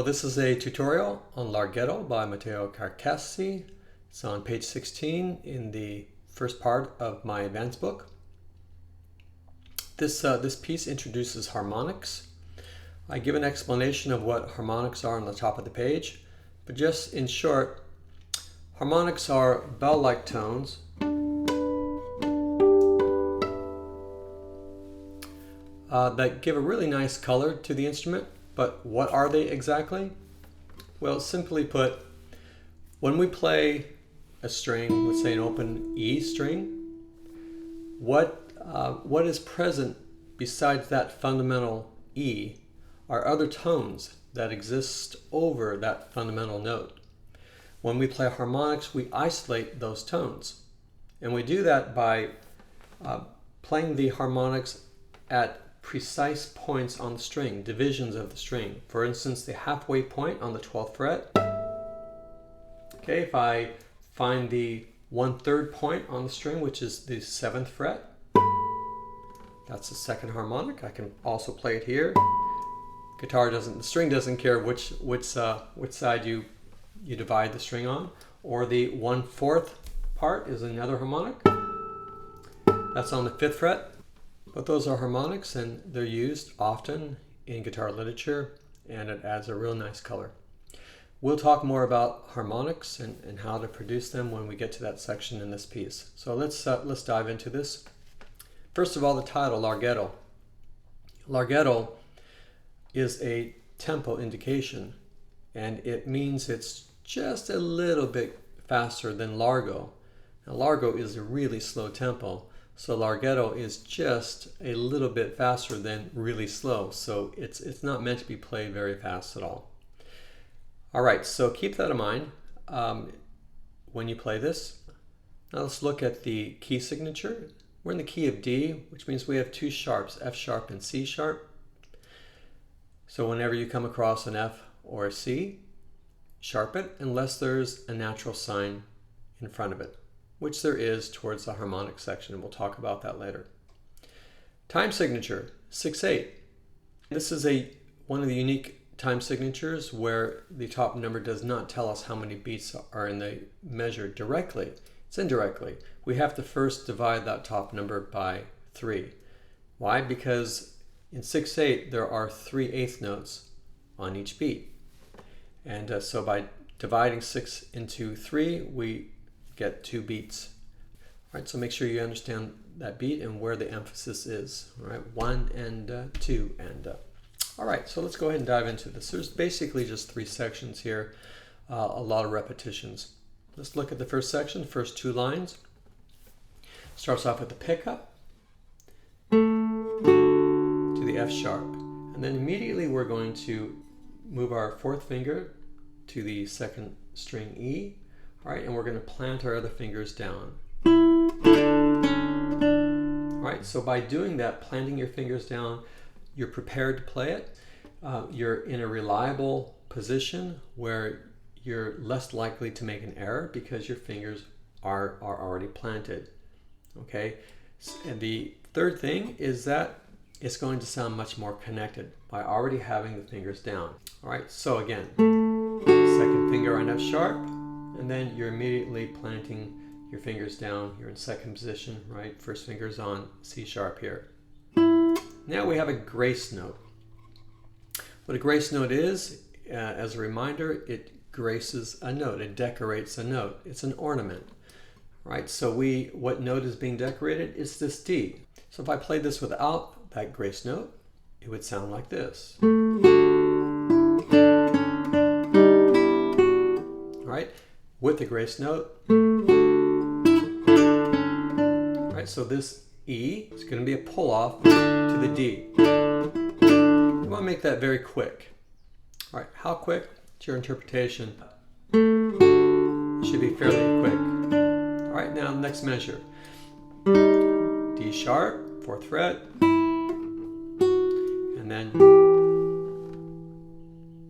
this is a tutorial on Larghetto by Matteo Carcassi. It's on page 16 in the first part of my advanced book. This piece introduces harmonics. I give an explanation of what harmonics are on the top of the page, but just in short, harmonics are bell-like tones that give a really nice color to the instrument. But what are they exactly? Well, simply put, when we play a string, let's say an open E string, what is present besides that fundamental E are other tones that exist over that fundamental note. When we play harmonics, we isolate those tones. And we do that by playing the harmonics at precise points on the string, divisions of the string. For instance, the halfway point on the 12th fret. Okay, if I find the 1/3 point on the string, which is the 7th fret, that's the second harmonic. I can also play it here. The string doesn't care which side you divide the string on. Or the 1/4 part is another harmonic. That's on the 5th fret. But those are harmonics, and they're used often in guitar literature, and it adds a real nice color. We'll talk more about harmonics and how to produce them when we get to that section in this piece. So let's dive into this. First of all, the title, Larghetto. Larghetto is a tempo indication, and it means it's just a little bit faster than largo. Now, largo is a really slow tempo. So Larghetto is just a little bit faster than really slow. So it's not meant to be played very fast at all. All right, so keep that in mind when you play this. Now let's look at the key signature. We're in the key of D, which means we have two sharps, F sharp and C sharp. So whenever you come across an F or a C, sharp it unless there's a natural sign in front of it, which there is towards the harmonic section, and we'll talk about that later. Time signature, 6/8. This is one of the unique time signatures where the top number does not tell us how many beats are in the measure directly. It's indirectly. We have to first divide that top number by 3. Why? Because in 6/8 there are 3 eighth notes on each beat. And so by dividing 6 into 3, we get 2 beats. All right, so make sure you understand that beat and where the emphasis is. All right, 1 and 2 and all right, so let's go ahead and dive into this. There's basically just 3 sections here, a lot of repetitions. Let's look at the first section, first 2 lines. Starts off with the pickup to the F sharp, and then immediately we're going to move our 4th finger to the 2nd string E. All right, and we're going to plant our other fingers down. All right, so by doing that, planting your fingers down, you're prepared to play it. You're in a reliable position where you're less likely to make an error because your fingers are already planted. Okay, and the third thing is that it's going to sound much more connected by already having the fingers down. All right, so again, 2nd finger on F sharp, and then you're immediately planting your fingers down. You're in 2nd position, right? 1st finger's on C sharp here. Now we have a grace note. What a grace note is, as a reminder, it graces a note. It decorates a note. It's an ornament, right? So what note is being decorated? It's this D. So if I played this without that grace note, it would sound like this. Right? With the grace note. Right, so this E is going to be a pull-off to the D. You want to make that very quick. All right, how quick? It's your interpretation. It should be fairly quick. All right, now next measure. D sharp, 4th fret, and then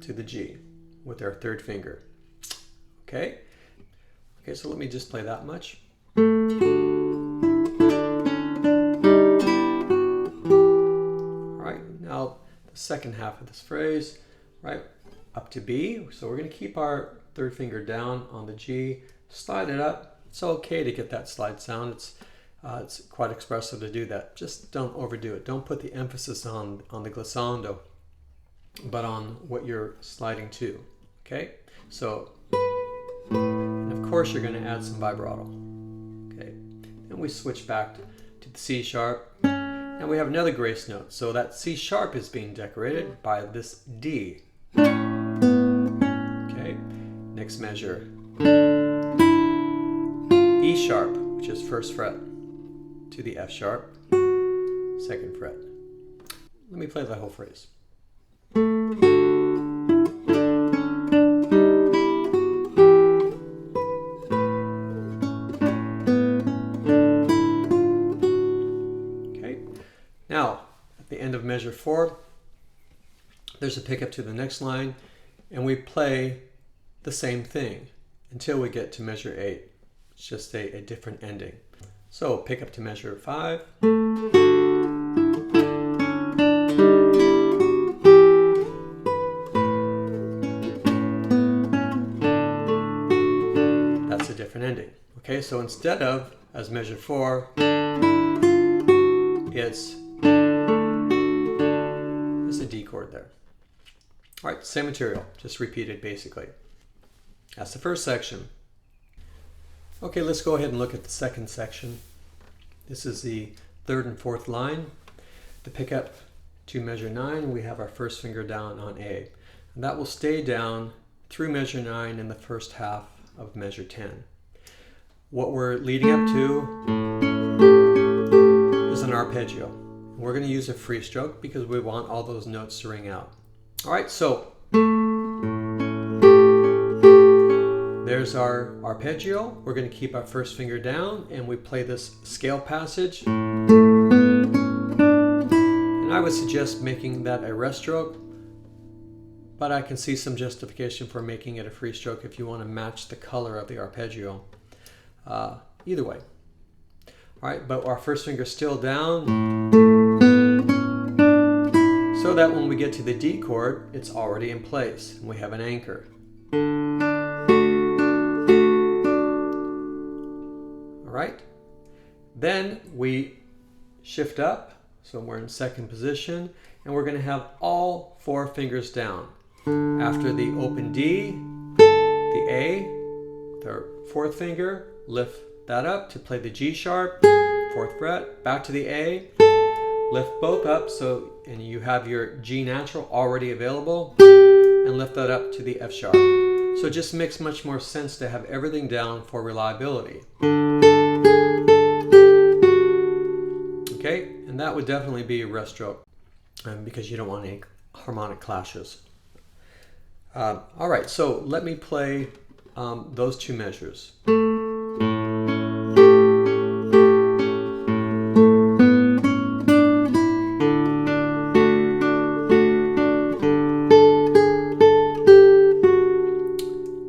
to the G with our 3rd finger. Okay, so let me just play that much. All right, now the second half of this phrase, right? up to B. So we're going to keep our third finger down on the G, slide it up. It's okay to get that slide sound. It's quite expressive to do that. Just don't overdo it. Don't put the emphasis on the glissando, but on what you're sliding to. Okay? So, and of course you're going to add some vibrato. Okay? And we switch back to the C sharp, and we have another grace note. So that C sharp is being decorated by this D. Okay? Next measure. E sharp, which is first fret, to the F sharp, second fret. Let me play the whole phrase. Okay, now at the end of measure 4, there's a pickup to the next line, and we play the same thing until we get to measure 8. It's just a different ending. So pick up to measure 5. That's a different ending. Okay, so instead of, as measure 4, it's a D chord there. All right, same material, just repeated basically. That's the first section. Okay, let's go ahead and look at the second section. This is the third and fourth line. The pickup to measure 9, we have our first finger down on A. And that will stay down through measure 9 in the first half of measure 10. What we're leading up to is an arpeggio. We're going to use a free stroke because we want all those notes to ring out. All right, so there's our arpeggio. We're going to keep our first finger down and we play this scale passage. And I would suggest making that a rest stroke, but I can see some justification for making it a free stroke if you want to match the color of the arpeggio. Either way. All right, but our first finger's still down, so that when we get to the D chord, it's already in place and we have an anchor. Right? Then we shift up, so we're in second position, and we're going to have all 4 fingers down. After the open D, the A, the 4th finger, lift that up to play the G sharp, 4th fret, back to the A, lift both up, and you have your G natural already available, and lift that up to the F sharp. So it just makes much more sense to have everything down for reliability. Okay, and that would definitely be a rest stroke because you don't want any harmonic clashes. All right, so let me play those 2 measures.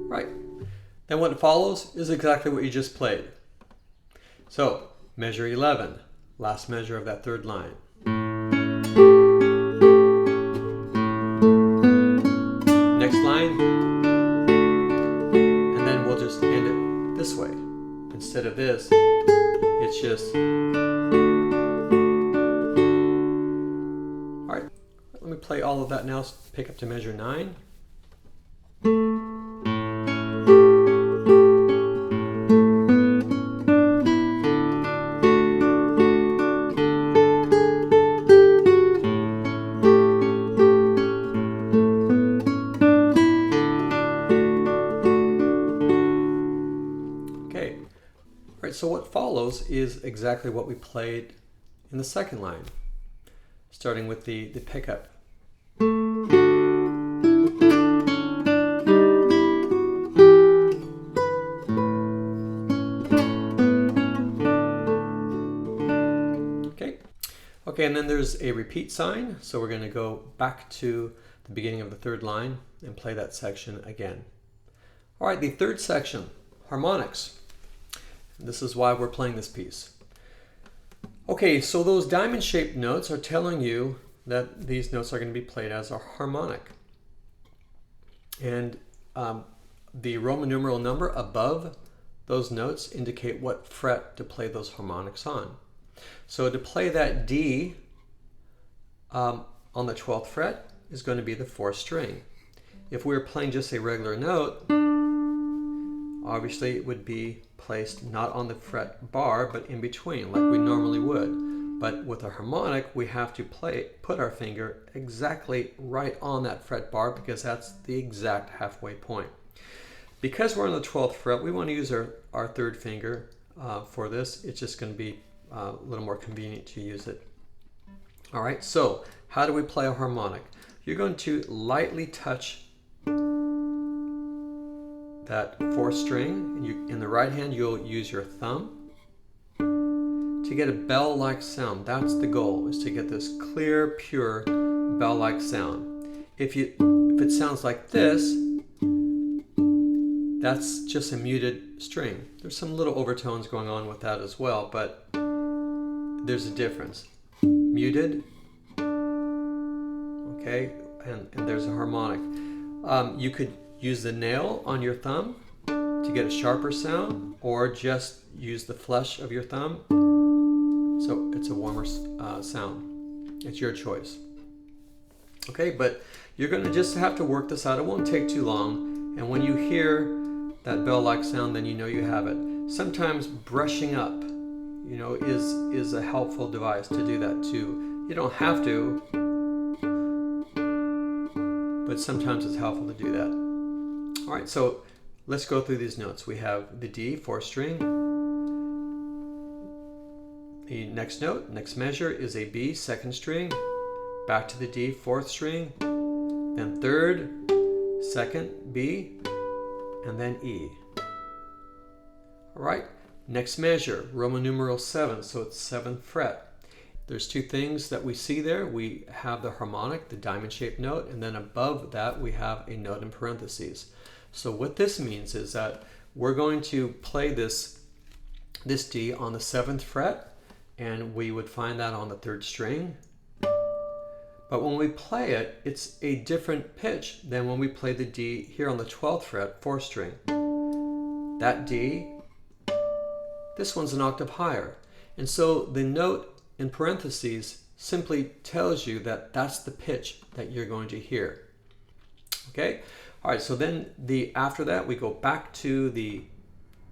Right, then what follows is exactly what you just played. So, measure 11. Last measure of that third line. Next line, and then we'll just end it this way. Instead of this, it's just... All right, let me play all of that now. Pick up to measure 9. So what follows is exactly what we played in the second line, starting with the pickup. Okay, and then there's a repeat sign, so we're going to go back to the beginning of the third line and play that section again. All right, the third section, harmonics. This is why we're playing this piece. Okay, so those diamond-shaped notes are telling you that these notes are going to be played as a harmonic. And the Roman numeral number above those notes indicate what fret to play those harmonics on. So to play that D on the 12th fret is going to be the 4th string. If we were playing just a regular note, obviously it would be placed not on the fret bar, but in between, like we normally would. But with a harmonic, we have to put our finger exactly right on that fret bar, because that's the exact halfway point. Because we're on the 12th fret, we want to use our third finger for this. It's just going to be a little more convenient to use it. All right, so how do we play a harmonic? You're going to lightly touch that 4th string. In the right hand, you'll use your thumb to get a bell-like sound. That's the goal, is to get this clear, pure bell-like sound. If it sounds like this, that's just a muted string. There's some little overtones going on with that as well, but there's a difference. Muted, okay, and there's a harmonic. You could use the nail on your thumb to get a sharper sound, or just use the flesh of your thumb so it's a warmer sound. It's your choice. Okay, but you're going to just have to work this out. It won't take too long, and when you hear that bell-like sound, then you know you have it. Sometimes brushing up, is a helpful device to do that too. You don't have to, but sometimes it's helpful to do that. All right, so let's go through these notes. We have the D, 4th string. The next note, next measure, is a B, 2nd string. Back to the D, 4th string. Then 3rd, 2nd, B, and then E. All right, next measure, Roman numeral 7, so it's 7th fret. There's two things that we see there. We have the harmonic, the diamond-shaped note, and then above that we have a note in parentheses. So what this means is that we're going to play this D on the 7th fret, and we would find that on the 3rd string. But when we play it, it's a different pitch than when we play the D here on the 12th fret, 4th string. That D, this one's an octave higher. And so the note in parentheses simply tells you that that's the pitch that you're going to hear. Okay? All right, so then after that, we go back to the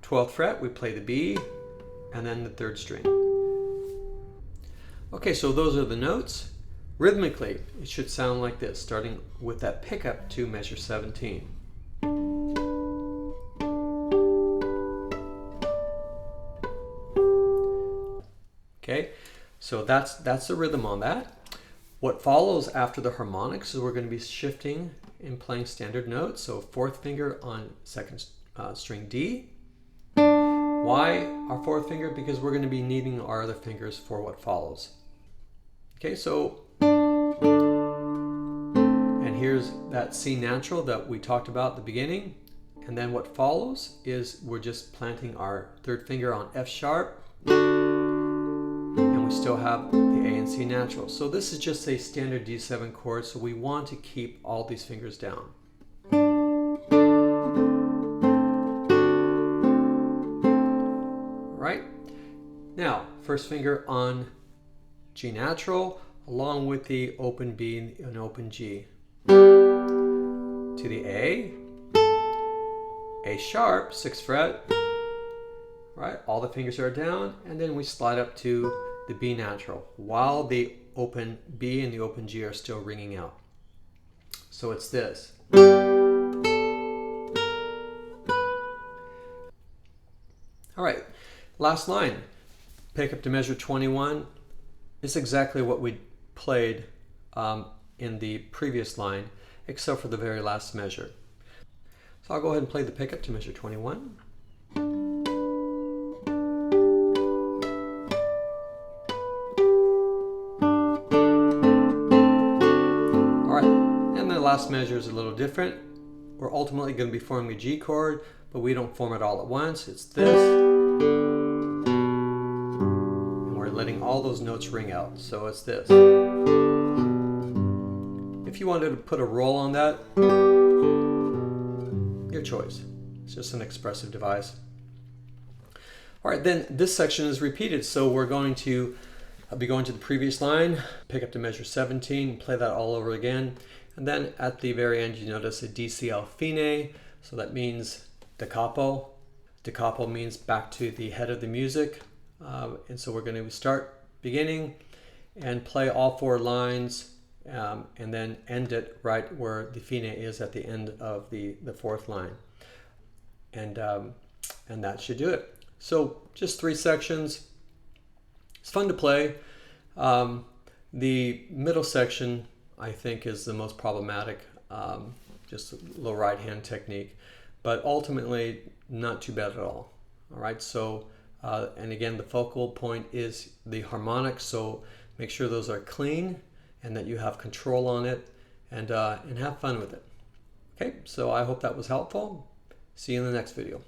12th fret, we play the B, and then the 3rd string. Okay, so those are the notes. Rhythmically, it should sound like this, starting with that pickup to measure 17. Okay, so that's the rhythm on that. What follows after the harmonics is we're going to be shifting and playing standard notes. So 4th finger on 2nd string D. Why our 4th finger? Because we're going to be needing our other fingers for what follows. Okay, so and here's that C natural that we talked about at the beginning. And then what follows is we're just planting our 3rd finger on F sharp. And we still have the A and C natural. So this is just a standard D7 chord, so we want to keep all these fingers down. All right. Now, 1st finger on G natural, along with the open B and open G. To the A sharp, 6th fret, right? All the fingers are down, and then we slide up to the B natural, while the open B and the open G are still ringing out. So it's this. All right, last line, pick up to measure 21. It's exactly what we played in the previous line, except for the very last measure. So I'll go ahead and play the pickup to measure 21. All right, and the last measure is a little different. We're ultimately going to be forming a G chord, but we don't form it all at once. It's this. And we're letting all those notes ring out. So it's this. If you wanted to put a roll on that, your choice. It's just an expressive device. All right, then this section is repeated. So we're going to be going to the previous line, pick up to measure 17, play that all over again. And then at the very end, you notice a DCL fine. So that means da capo. Da capo means back to the head of the music. And so we're going to start beginning and play all 4 lines and then end it right where the fine is at the end of the 4th line. And that should do it. So just 3 sections. It's fun to play. The middle section, I think, is the most problematic, just a little right hand technique, but ultimately not too bad at all. All right, so, and again, the focal point is the harmonics, so make sure those are clean and that you have control on it, and have fun with it. Okay, so I hope that was helpful. See you in the next video.